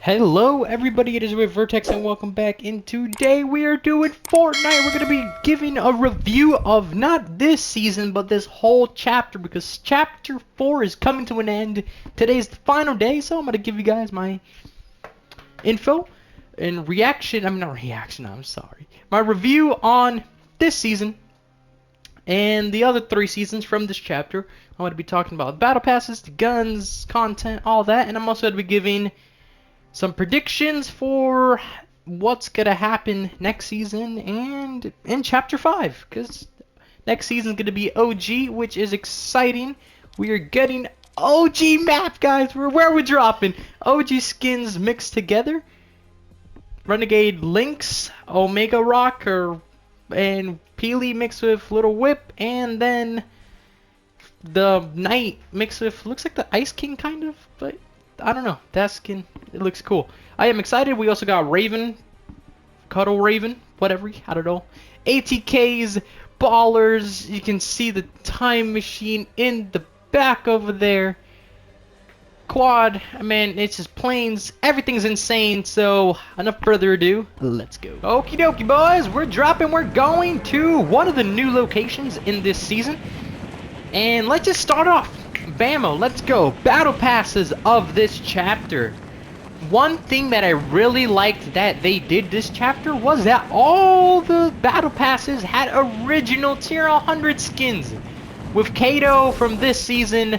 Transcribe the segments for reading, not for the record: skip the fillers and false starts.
Hello everybody, it is with Vertex and welcome back, and today we are doing Fortnite. We're going to be giving a review of not this season but this whole chapter, because chapter 4 is coming to an end. Today's the final day, so I'm going to give you guys my info and reaction, not reaction, I'm sorry, my review on this season and the other 3 seasons from this chapter. I'm going to be talking about battle passes, the guns, content, all that, and I'm also going to be giving some predictions for what's gonna happen next season and in chapter 5, because next season is gonna be OG, which is exciting. We are getting OG map, guys. Where we're dropping OG skins mixed together, Renegade Lynx, Omega Rock, and Peely mixed with Little Whip, and then the Knight mixed with, looks like the Ice King kind of, but I don't know. That skin, it looks cool. I am excited. We also got Raven, Cuddle Raven, whatever, I don't know. ATKs, Ballers. You can see the time machine in the back over there. Quad, it's just planes. Everything's insane. So, enough further ado, let's go. Okie dokie, boys. We're dropping. We're going to one of the new locations in this season. And let's just start off. Bammo, let's go. Battle passes of this chapter. One thing that I really liked that they did this chapter was that all the battle passes had original tier 100 skins. With Kato from this season,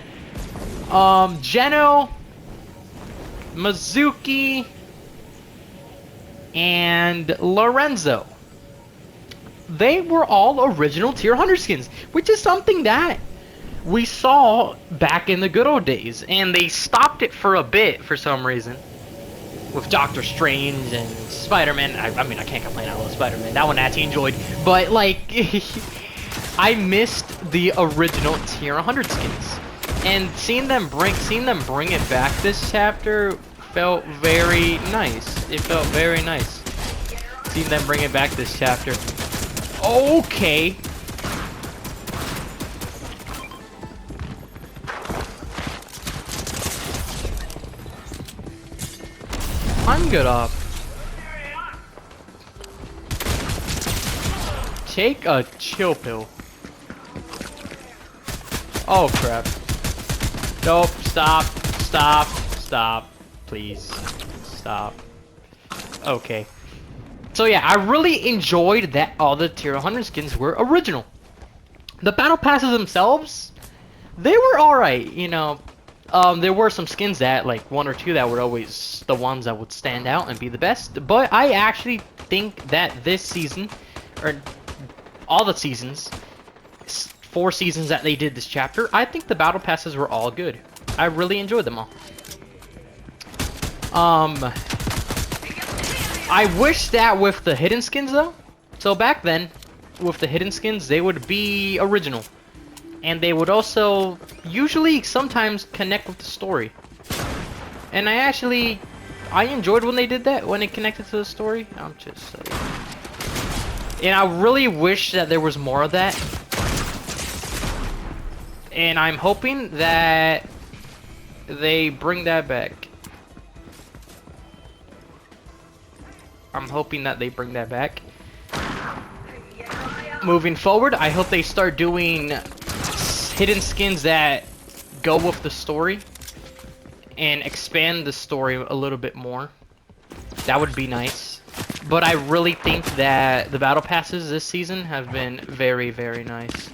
Geno, Mizuki, and Lorenzo. They were all original tier 100 skins, which is something that we saw back in the good old days, and they stopped it for a bit for some reason with Doctor Strange and Spider-Man. I can't complain, I love Spider-Man. That one I actually enjoyed, but like I missed the original tier 100 skins, and seeing them bring it back this chapter felt very nice. It felt very nice seeing them bring it back this chapter. Okay. I'm good up. Take a chill pill. Oh crap. Nope, stop. Please. Stop. Okay. So yeah, I really enjoyed that all the tier 100 skins were original. The battle passes themselves, they were alright, you know. There were some skins that, like, 1 or 2 that were always the ones that would stand out and be the best. But I actually think that this season, or all the seasons, 4 seasons that they did this chapter, I think the battle passes were all good. I really enjoyed them all. I wish that with the hidden skins, though. So back then, with the hidden skins, they would be original. And they would also usually sometimes connect with the story. And I enjoyed when they did that, when it connected to the story. I'm just saying. And I really wish that there was more of that. And I'm hoping that they bring that back. Moving forward, I hope they start doing hidden skins that go with the story and expand the story a little bit more. That would be nice. But I really think that the battle passes this season have been very, very nice.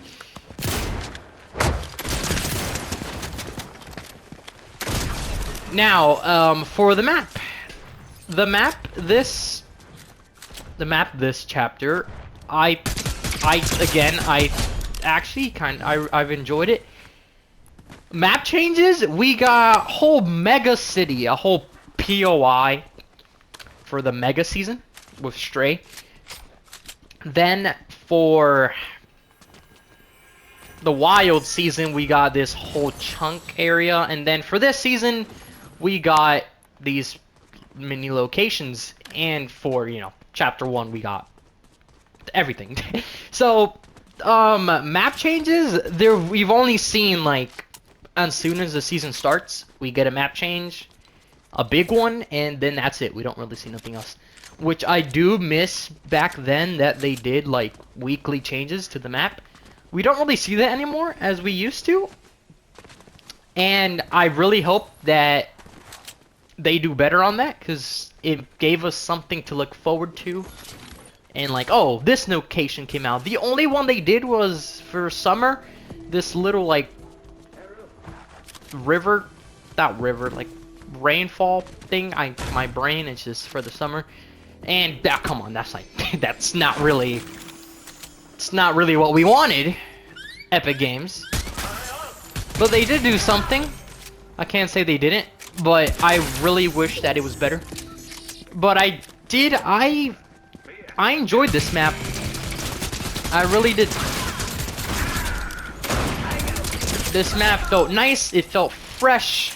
Now, for the map. The map this chapter, I've enjoyed it. Map changes, we got whole mega city, a whole POI for the mega season with Stray. Then for the wild season, we got this whole chunk area, and then for this season, we got these mini locations, and for, you know, chapter 1, we got everything. So map changes, we've only seen, like, as soon as the season starts we get a map change. a big one, and then that's it. We don't really see nothing else. Which I do miss back then, that they did like weekly changes to the map. We don't really see that anymore as we used to. And I really hope that they do better on that, because it gave us something to look forward to. And like, oh, this location came out. The only one they did was for summer, this little like river, not river, like rainfall thing. My brain is just for the summer. And come on, that's like that's not really, it's not really what we wanted, Epic Games. But they did do something. I can't say they didn't, but I really wish that it was better. But I enjoyed this map. I really did. This map felt nice, it felt fresh.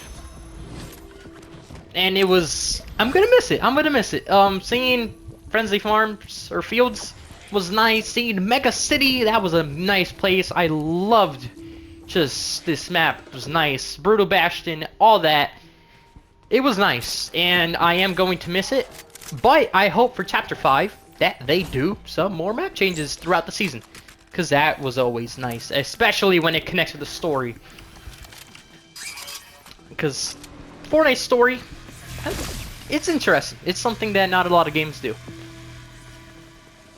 And it was, I'm gonna miss it. I'm gonna miss it. Seeing Friendly Farms or Fields was nice. Seeing Mega City, that was a nice place. I loved just this map. Was nice. Brutal Bastion, all that. It was nice, and I am going to miss it. But I hope for Chapter 5 that they do some more map changes throughout the season, because that was always nice, especially when it connects with the story. Because Fortnite story, it's interesting. It's something that not a lot of games do.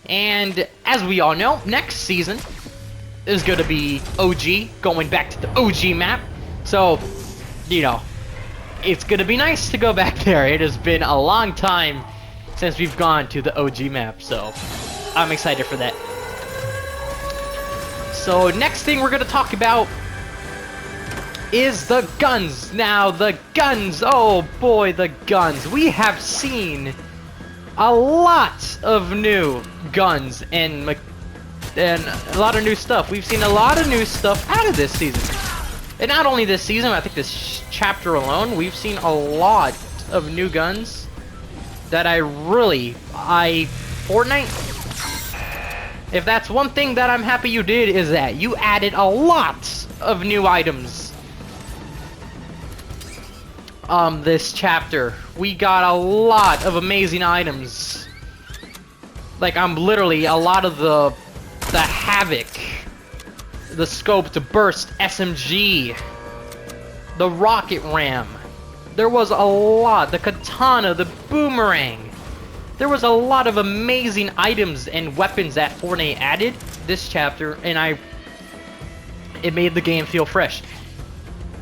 And as we all know, next season is going to be OG, going back to the OG map. So, you know, it's going to be nice to go back there. It has been a long time since we've gone to the OG map, so I'm excited for that. So next thing we're going to talk about is the guns. Now, the guns. Oh boy, the guns. We have seen a lot of new guns and a lot of new stuff. We've seen a lot of new stuff out of this season. And not only this season, I think this chapter alone, we've seen a lot of new guns that Fortnite, if that's one thing that I'm happy you did, is that you added a lot of new items. This chapter, we got a lot of amazing items. Like, literally a lot of the Havoc, the Scope to Burst SMG, the Rocket Ram. There was a lot. The Katana, the Boomerang. There was a lot of amazing items and weapons that Fortnite added this chapter, and it made the game feel fresh.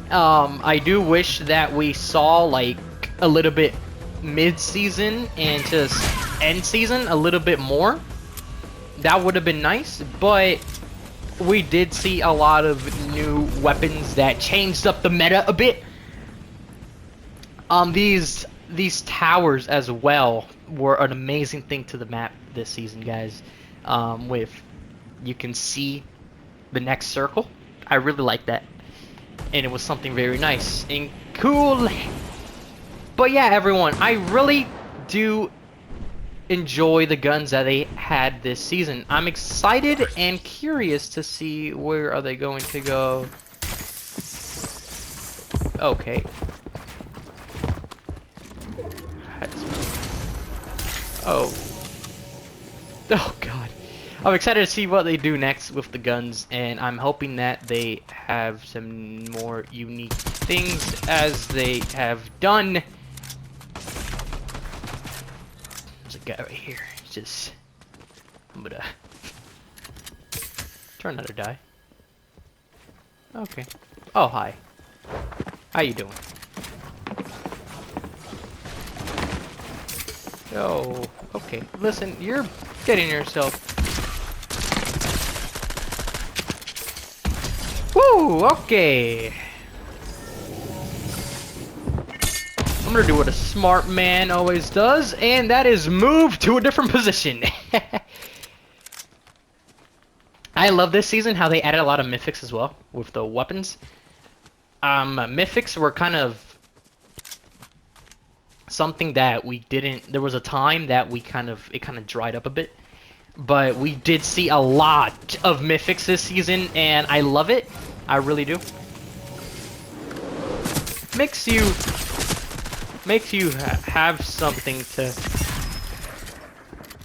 I do wish that we saw like a little bit mid-season and just end season a little bit more. That would have been nice, but we did see a lot of new weapons that changed up the meta a bit. These towers as well were an amazing thing to the map this season, guys. You can see the next circle. I really like that, and it was something very nice and cool. But yeah, everyone, I really do enjoy the guns that they had this season. I'm excited and curious to see where are they going to go. Okay. Oh. Oh god. I'm excited to see what they do next with the guns, and I'm hoping that they have some more unique things as they have done. There's a guy right here. It's just, I'm gonna try not to die. Okay. Oh, hi. How you doing? Oh, okay. Listen, you're getting yourself. Woo, okay. I'm gonna do what a smart man always does, and that is move to a different position. I love this season how they added a lot of mythics as well with the weapons. Mythics were kind of something that we didn't. There was a time that it kind of dried up a bit, but we did see a lot of mythics this season, and I love it. I really do. Makes makes you have something to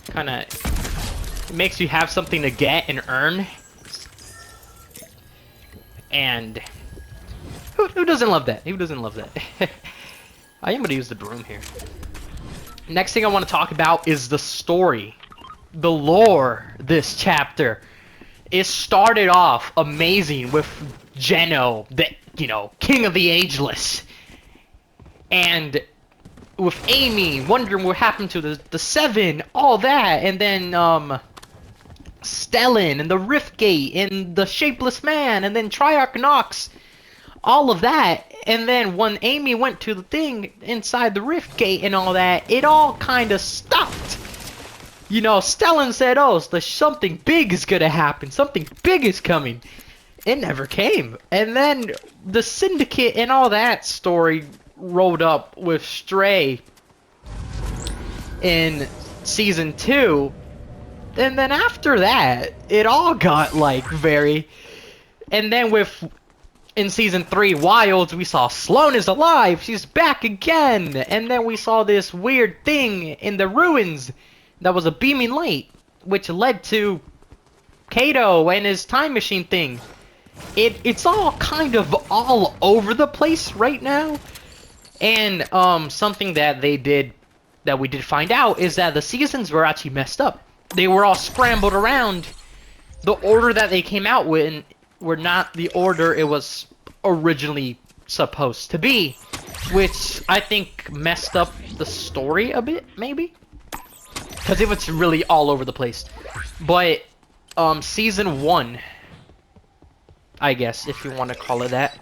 kind of, makes you have something to get and earn. And who doesn't love that? Who doesn't love that? I am gonna use the broom here. Next thing I want to talk about is the story, the lore. This chapter, it started off amazing with Geno, the king of the ageless, and with Amy wondering what happened to the Seven, all that, and then Stellan and the Riftgate and the Shapeless Man, and then Triarch Nox, all of that. And then when Amy went to the thing inside the Riftgate and all that, it all kind of stopped. Stellan said, oh, something big is gonna happen, something big is coming. It never came. And then the Syndicate and all that story rolled up with Stray in Season 2. And then after that, it all got like very... And then in Season 3, Wilds, we saw Sloane is alive, she's back again. And then we saw this weird thing in the ruins that was a beaming light, which led to Kato and his time machine thing. It's all kind of all over the place right now. And something that we did find out is that the seasons were actually messed up. They were all scrambled around. The order that they came out with were not the order it was originally supposed to be, which I think messed up the story a bit, maybe, because it was really all over the place. But Season 1, I guess, if you want to call it that,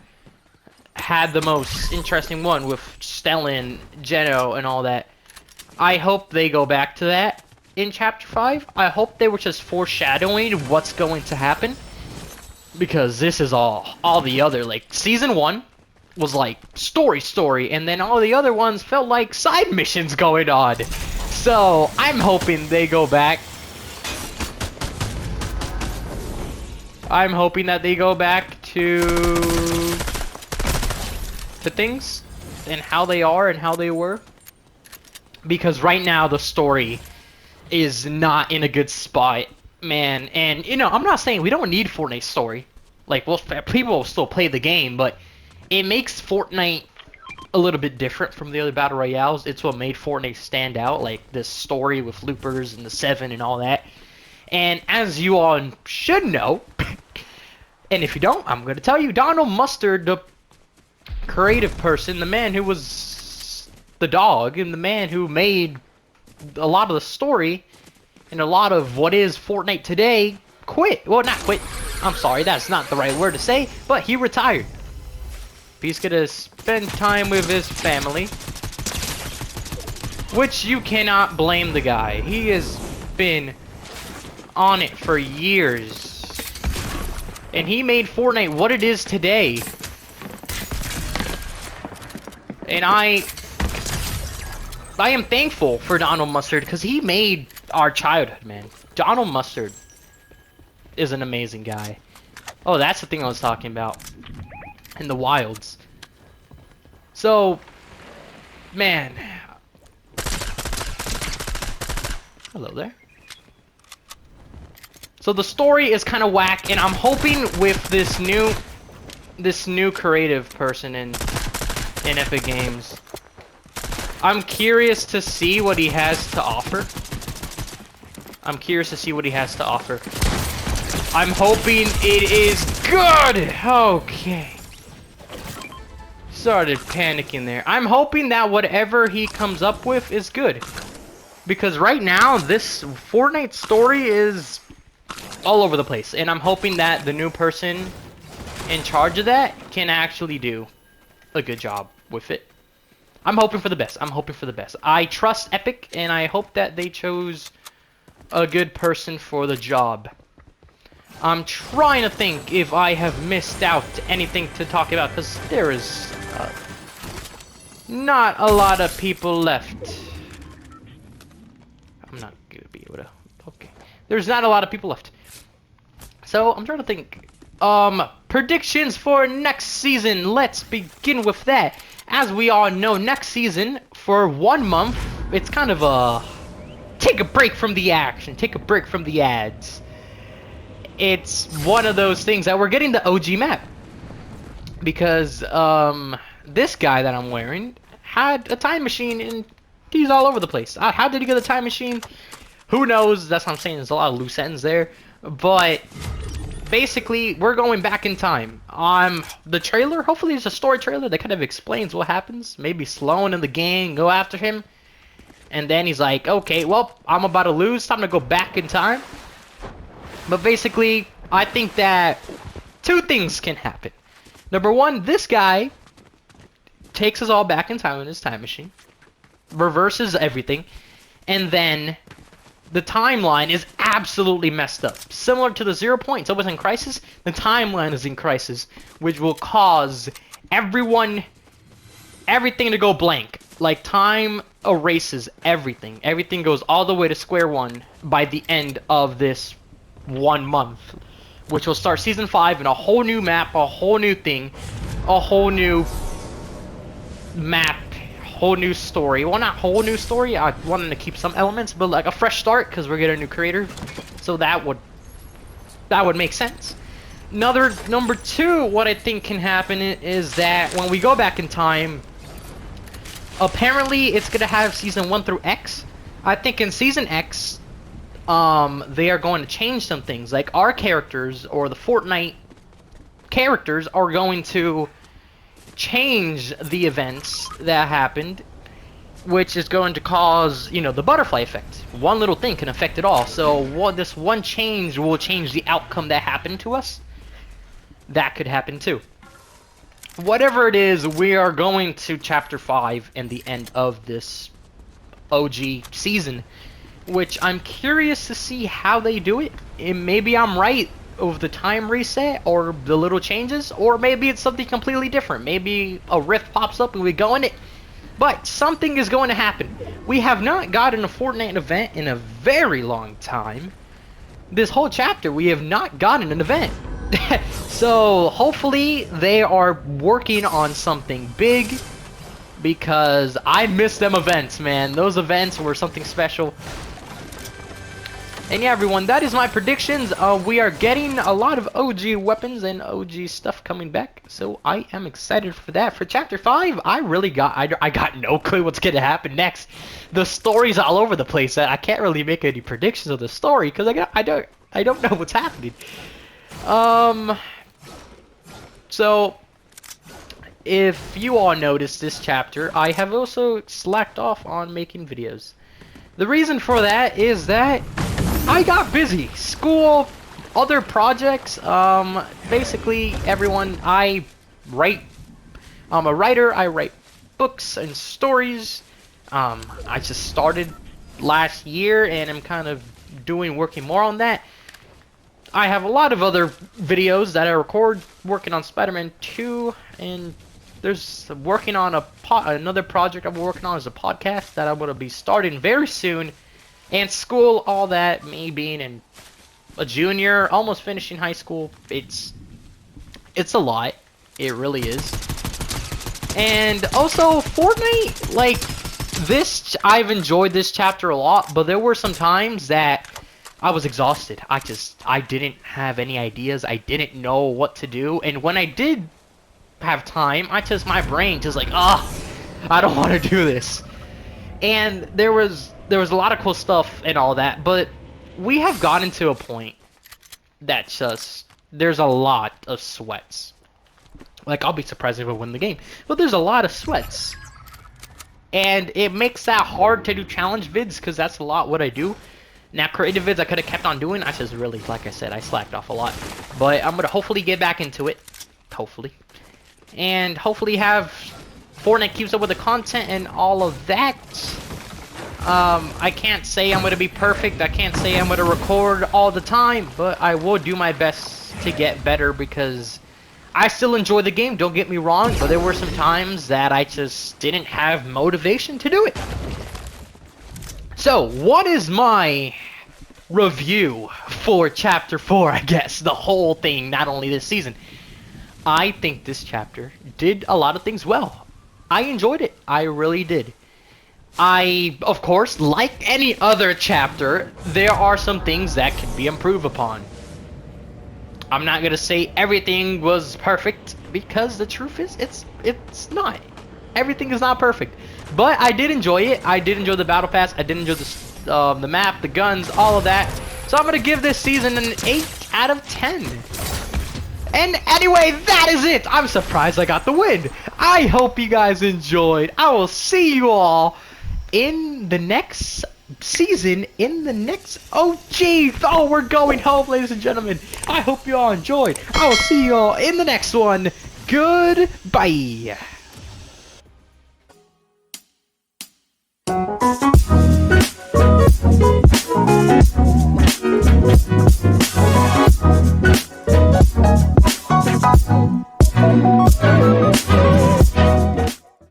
had the most interesting one with Stellan, Geno, and all that. I hope they go back to that in Chapter 5. I hope they were just foreshadowing what's going to happen, because this is all the other, like, Season 1 was like story, and then all the other ones felt like side missions going on. So I'm hoping they go back. I'm hoping that they go back to things and how they are and how they were, because right now the story is not in a good spot, man. And I'm not saying we don't need Fortnite story. Like, well, people will still play the game, but it makes Fortnite a little bit different from the other battle royales. It's what made Fortnite stand out, like this story with loopers and the Seven and all that. And as you all should know, and if you don't, I'm going to tell you, Donald Mustard, the creative person, the man who was the dog, and the man who made a lot of the story and a lot of what is Fortnite today, quit. Well, not quit. I'm sorry, that's not the right word to say, but he retired. He's gonna spend time with his family, which you cannot blame the guy. He has been on it for years, and he made Fortnite what it is today. And I am thankful for Donald Mustard, because he made our childhood, man. Donald Mustard is an amazing guy. Oh, that's the thing I was talking about. In the wilds. So, man. Hello there. So the story is kind of whack, and I'm hoping with this new creative person in Epic Games, I'm curious to see what he has to offer. I'm curious to see what he has to offer. I'm hoping it is good! Okay. Started panicking there. I'm hoping that whatever he comes up with is good. Because right now, this Fortnite story is all over the place. And I'm hoping that the new person in charge of that can actually do a good job with it. I'm hoping for the best. I'm hoping for the best. I trust Epic, and I hope that they chose a good person for the job. I'm trying to think if I have missed out anything to talk about, because there is not a lot of people left. I'm not gonna be able to... Okay. There's not a lot of people left. So, I'm trying to think. Predictions for next season. Let's begin with that. as we all know, next season, for 1 month, it's kind of a take a break from the action, take a break from the ads. It's one of those things that we're getting the OG map. Because, this guy that I'm wearing had a time machine and he's all over the place. How did he get a time machine? Who knows? That's what I'm saying. There's a lot of loose ends there. But basically, we're going back in time. The trailer, hopefully there's a story trailer that kind of explains what happens. Maybe Sloan and the gang go after him. And then he's like, okay, well, I'm about to lose. Time to go back in time. But basically, I think that 2 things can happen. Number 1, this guy takes us all back in time in his time machine. Reverses everything. And then the timeline is absolutely messed up. Similar to the 0 point, it's always in crisis. The timeline is in crisis, which will cause everything to go blank. Like, time erases everything. Everything goes all the way to square one by the end of this 1 month, which will start season 5 in a whole new map, a whole new thing, a whole new map, whole new story. Well, not whole new story. I wanted to keep some elements, but like a fresh start because we're getting a new creator, so that would make sense. Number 2, what I think can happen is that when we go back in time, apparently it's gonna have season 1 through X. I think in season X, they are going to change some things. Like, our characters, or the Fortnite characters, are going to change the events that happened, which is going to cause, you know, the butterfly effect. One little thing can affect it all. So this one change will change the outcome that happened to us. That could happen too. Whatever it is, we are going to chapter 5 and the end of this OG season, which I'm curious to see how they do it. And maybe I'm right of the time reset or the little changes, or maybe it's something completely different. Maybe a rift pops up and we go in it. But something is going to happen. We have not gotten a Fortnite event in a very long time. This whole chapter, we have not gotten an event. So hopefully they are working on something big, because I miss them events, man. Those events were something special. And yeah, everyone, that is my predictions. We are getting a lot of OG weapons and OG stuff coming back, so I am excited for that. For Chapter 5, I got no clue what's going to happen next. The story's all over the place. I can't really make any predictions of the story, because I don't know what's happening. So, if you all noticed this chapter, I have also slacked off on making videos. The reason for that is that I got busy. School, other projects, basically everyone, I'm a writer, I write books and stories. I just started last year and I'm kind of working more on that. I have a lot of other videos that I record, working on Spider-Man 2, and there's working on another project I'm working on as a podcast that I'm going to be starting very soon. And school, all that, me being a junior, almost finishing high school, it's a lot. It really is. And also, Fortnite, like, I've enjoyed this chapter a lot, but there were some times that I was exhausted. I didn't have any ideas. I didn't know what to do. And when I did have time, my brain just like, I don't want to do this. And there was a lot of cool stuff and all that, but we have gotten to a point that there's a lot of sweats. Like, I'll be surprised if I win the game, but there's a lot of sweats. And it makes that hard to do challenge vids, because that's a lot what I do. Now, creative vids I could have kept on doing. I just really, like I said, I slacked off a lot. But I'm going to hopefully get back into it. Hopefully. And hopefully have Fortnite keeps up with the content and all of that. I can't say I'm going to be perfect. I can't say I'm going to record all the time. But I will do my best to get better, because I still enjoy the game. Don't get me wrong. But there were some times that I just didn't have motivation to do it. So, what is my review for Chapter 4, I guess? The whole thing, not only this season. I think this chapter did a lot of things well. I enjoyed it. I really did. I, of course, like any other chapter, there are some things that can be improved upon. I'm not gonna say everything was perfect because the truth is, it's not. Everything is not perfect, but I did enjoy it. I did enjoy the battle pass. I did enjoy the map, the guns, all of that. So I'm gonna give this season an 8 out of 10. And anyway, that is it. I'm surprised I got the win. I hope you guys enjoyed. I will see you all in the next season, in the next... Oh, geez. Oh, we're going home, ladies and gentlemen. I hope you all enjoyed. I will see you all in the next one. Goodbye.